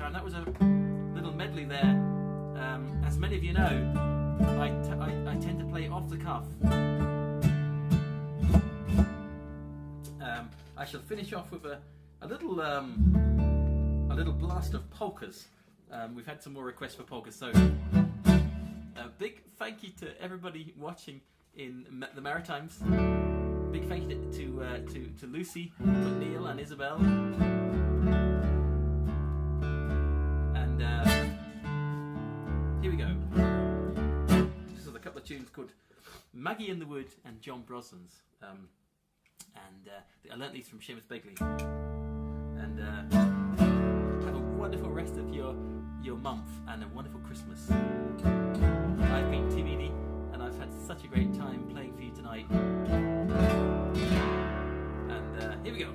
And that was a little medley there. As many of you know, I tend to play off the cuff. I shall finish off with a little blast of polkas. We've had some more requests for polkas, so a big thank you to everybody watching in the Maritimes. Big thank you to Lucy, MacNeil, and Isabel. Here we go. This is a couple of tunes called Maggie in the Wood and John Brosnan's. I learnt these from Seamus Begley. And have a wonderful rest of your month and a wonderful Christmas. I've been Tim Eady, and I've had such a great time playing for you tonight. And here we go.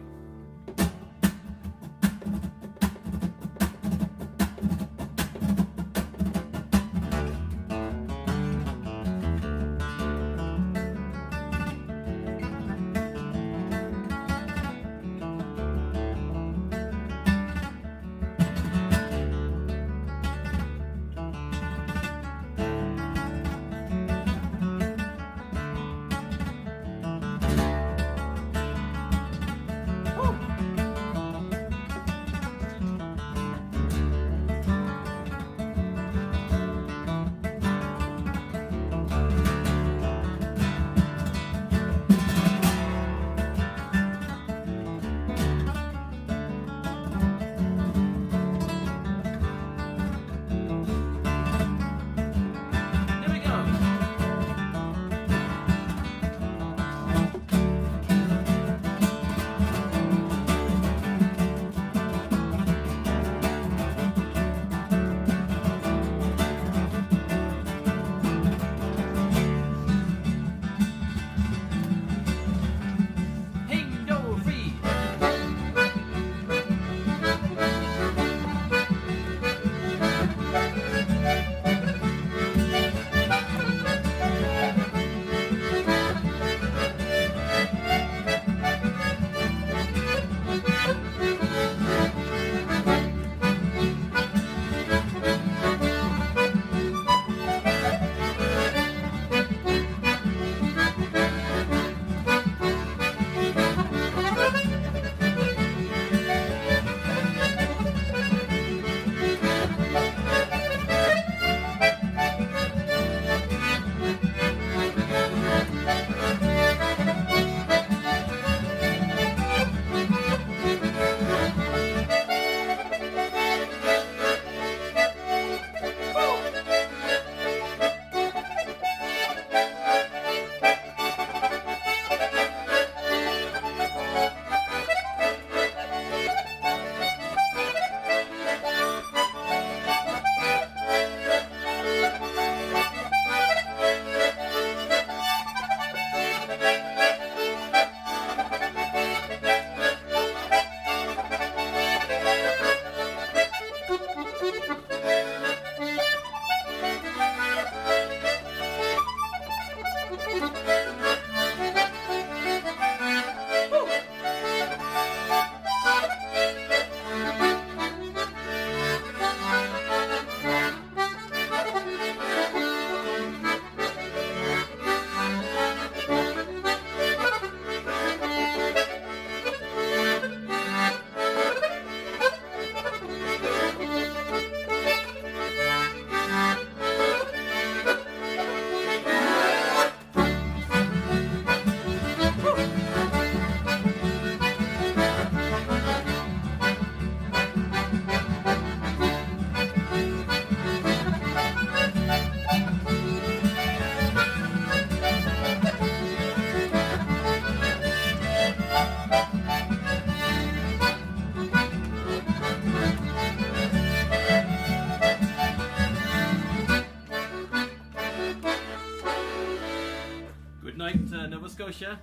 night, Nova Scotia,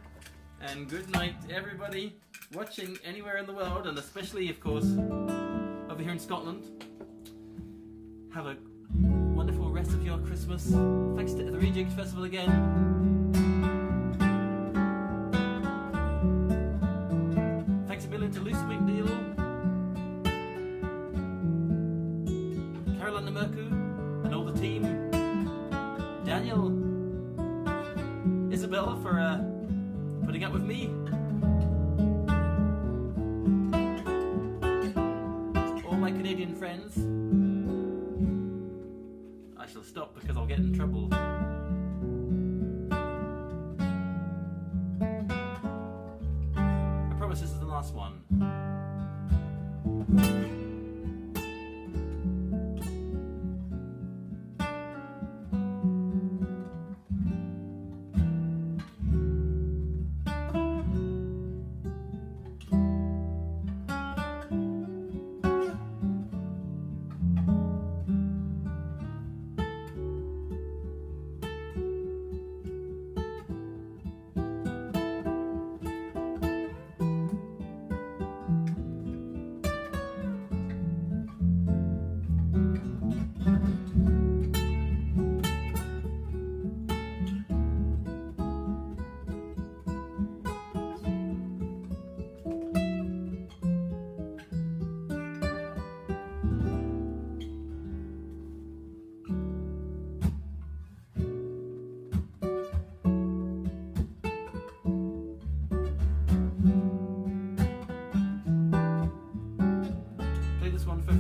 and good night, everybody watching anywhere in the world, and especially, of course, over here in Scotland. Have a wonderful rest of your Christmas. Thanks to the Reject Festival again. Thanks a million to Lucy MacNeil, Caroline Merku, and all the team. Daniel, Isabella for putting up with me. All my Canadian friends. I shall stop because I'll get in trouble. I promise this is the last one.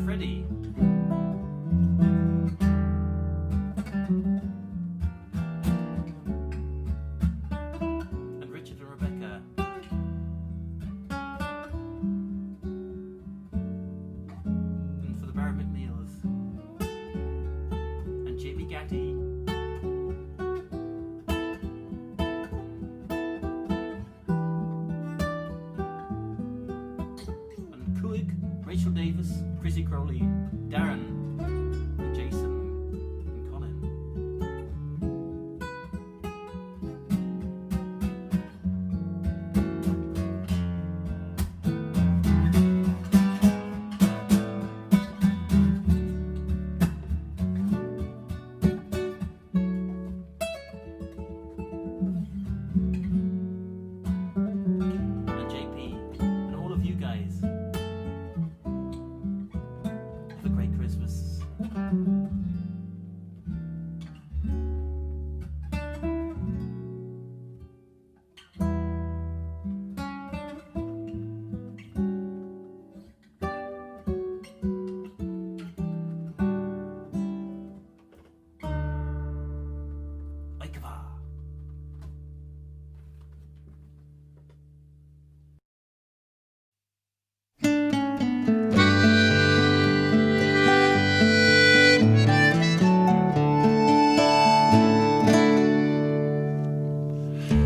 Freddie. And Richard and Rebecca. And for the Barra MacNeils. And Jamie Gatty. And Kuig, Rachel Davis, Chrissy Crowley, Darren, and Jason, and Colin. And JP, and all of you guys. Have a great Christmas. Aikava.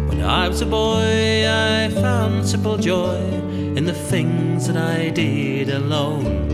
When I was a boy, I found simple joy in the things that I did alone.